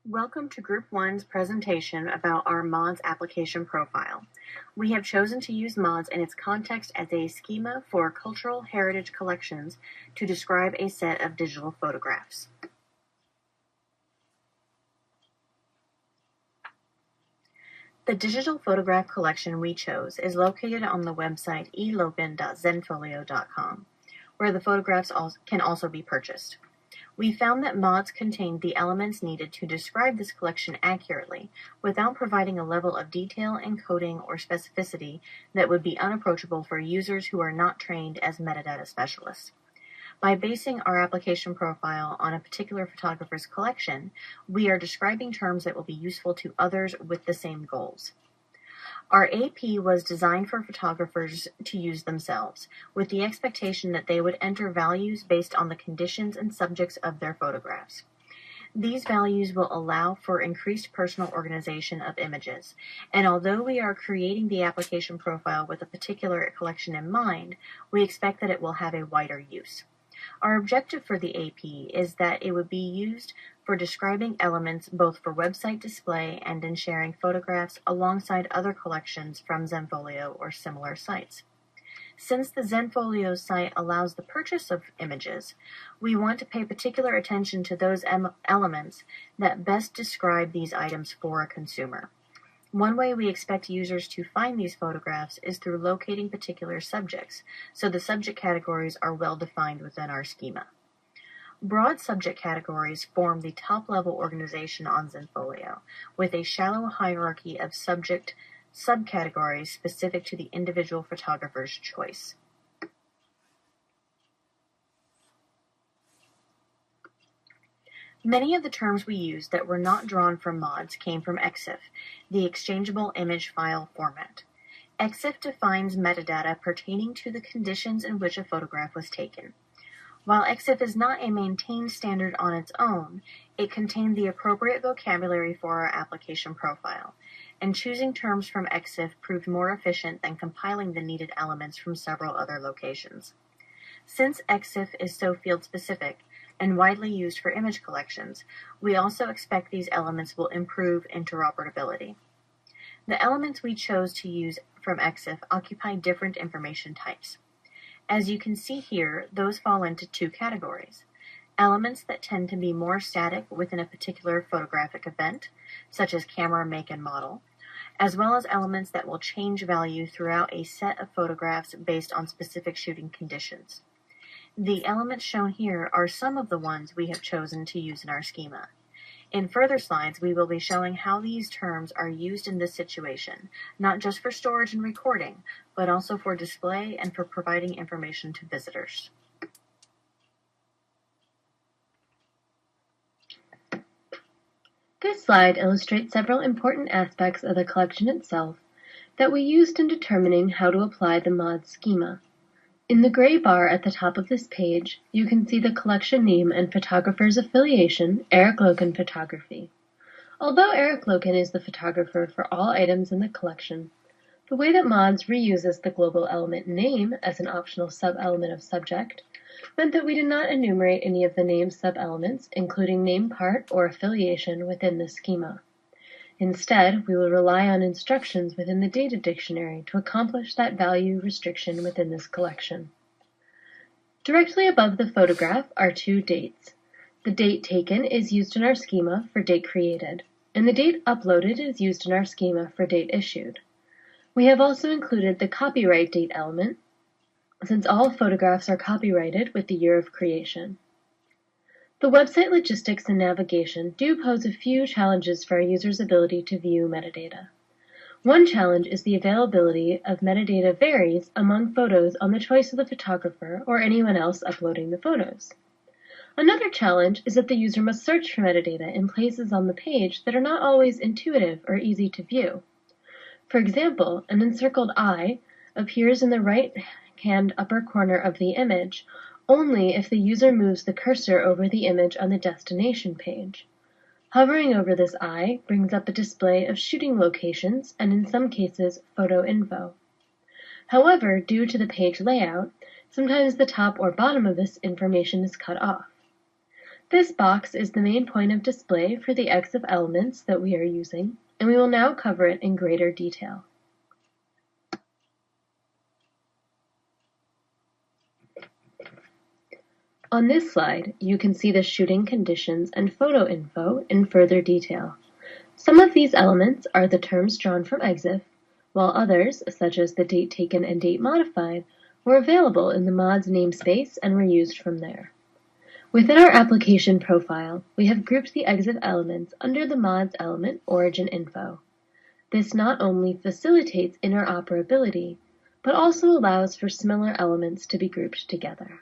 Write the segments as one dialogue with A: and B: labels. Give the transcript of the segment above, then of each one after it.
A: Welcome to Group 1's presentation about our MODS application profile. We have chosen to use MODS in its context as a schema for cultural heritage collections to describe a set of digital photographs. The digital photograph collection we chose is located on the website elopen.zenfolio.com, where the photographs can also be purchased. We found that MODS contained the elements needed to describe this collection accurately without providing a level of detail, encoding, or specificity that would be unapproachable for users who are not trained as metadata specialists. By basing our application profile on a particular photographer's collection, we are describing terms that will be useful to others with the same goals. Our AP was designed for photographers to use themselves, with the expectation that they would enter values based on the conditions and subjects of their photographs. These values will allow for increased personal organization of images, and although we are creating the application profile with a particular collection in mind, we expect that it will have a wider use. Our objective for the AP is that it would be used for describing elements both for website display and in sharing photographs alongside other collections from Zenfolio or similar sites. Since the Zenfolio site allows the purchase of images, we want to pay particular attention to those elements that best describe these items for a consumer. One way we expect users to find these photographs is through locating particular subjects, so the subject categories are well defined within our schema. Broad subject categories form the top-level organization on Zenfolio, with a shallow hierarchy of subject subcategories specific to the individual photographer's choice. Many of the terms we used that were not drawn from MODS came from EXIF, the Exchangeable Image File format. EXIF defines metadata pertaining to the conditions in which a photograph was taken. While EXIF is not a maintained standard on its own, it contained the appropriate vocabulary for our application profile, and choosing terms from EXIF proved more efficient than compiling the needed elements from several other locations. Since EXIF is so field-specific and widely used for image collections, we also expect these elements will improve interoperability. The elements we chose to use from EXIF occupy different information types. As you can see here, those fall into two categories: elements that tend to be more static within a particular photographic event, such as camera make and model, as well as elements that will change value throughout a set of photographs based on specific shooting conditions. The elements shown here are some of the ones we have chosen to use in our schema. In further slides, we will be showing how these terms are used in this situation, not just for storage and recording, but also for display and for providing information to visitors.
B: This slide illustrates several important aspects of the collection itself that we used in determining how to apply the MODS schema. In the gray bar at the top of this page, you can see the collection name and photographer's affiliation, Eric Loken Photography. Although Eric Loken is the photographer for all items in the collection, the way that MODS reuses the global element name as an optional sub-element of subject meant that we did not enumerate any of the name sub-elements, including name part or affiliation, within the schema. Instead, we will rely on instructions within the data dictionary to accomplish that value restriction within this collection. Directly above the photograph are two dates. The date taken is used in our schema for date created, and the date uploaded is used in our schema for date issued. We have also included the copyright date element, since all photographs are copyrighted with the year of creation. The website logistics and navigation do pose a few challenges for our users' ability to view metadata. One challenge is the availability of metadata varies among photos on the choice of the photographer or anyone else uploading the photos. Another challenge is that the user must search for metadata in places on the page that are not always intuitive or easy to view. For example, an encircled eye appears in the right-hand upper corner of the image only if the user moves the cursor over the image on the destination page. Hovering over this eye brings up a display of shooting locations and, in some cases, photo info. However, due to the page layout, sometimes the top or bottom of this information is cut off. This box is the main point of display for the EXIF elements that we are using, and we will now cover it in greater detail. On this slide, you can see the shooting conditions and photo info in further detail. Some of these elements are the terms drawn from EXIF, while others, such as the date taken and date modified, were available in the mod's namespace and were used from there. Within our application profile, we have grouped the EXIF elements under the mod's element origin info. This not only facilitates interoperability, but also allows for similar elements to be grouped together.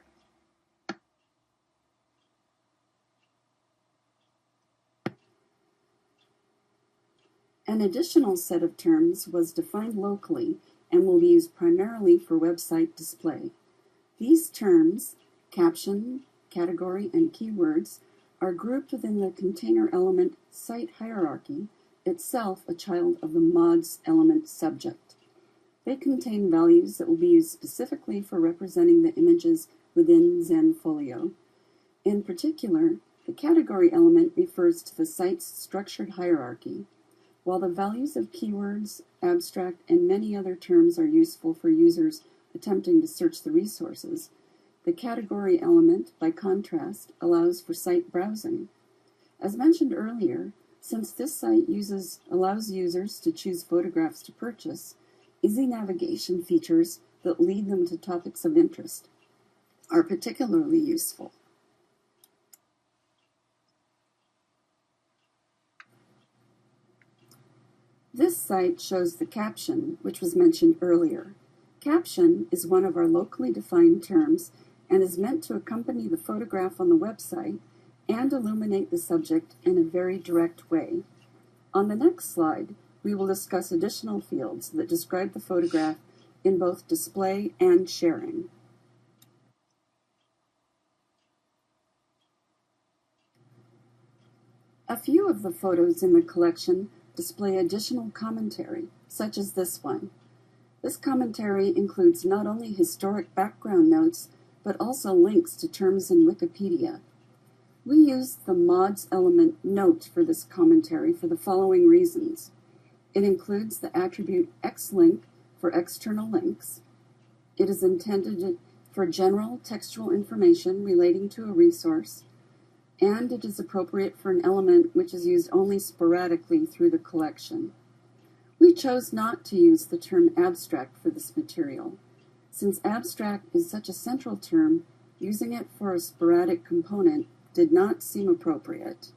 C: An additional set of terms was defined locally and will be used primarily for website display. These terms, caption, category, and keywords, are grouped within the container element site hierarchy, itself a child of the mod's element subject. They contain values that will be used specifically for representing the images within Zenfolio. In particular, the category element refers to the site's structured hierarchy, while the values of keywords, abstract, and many other terms are useful for users attempting to search the resources. The category element, by contrast, allows for site browsing. As mentioned earlier, since this site allows users to choose photographs to purchase, easy navigation features that lead them to topics of interest are particularly useful. This site shows the caption, which was mentioned earlier. Caption is one of our locally defined terms and is meant to accompany the photograph on the website and illuminate the subject in a very direct way. On the next slide, we will discuss additional fields that describe the photograph in both display and sharing. A few of the photos in the collection display additional commentary, such as this one. This commentary includes not only historic background notes, but also links to terms in Wikipedia. We used the mods element note for this commentary for the following reasons. It includes the attribute xlink for external links. It is intended for general textual information relating to a resource, and it is appropriate for an element which is used only sporadically through the collection. We chose not to use the term abstract for this material. Since abstract is such a central term, using it for a sporadic component did not seem appropriate.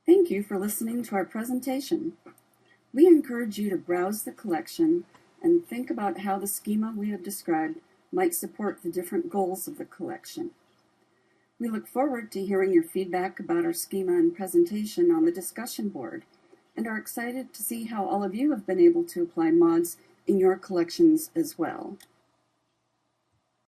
C: Thank you for listening to our presentation. We encourage you to browse the collection and think about how the schema we have described might support the different goals of the collection. We look forward to hearing your feedback about our schema and presentation on the discussion board, and are excited to see how all of you have been able to apply mods in your collections as well.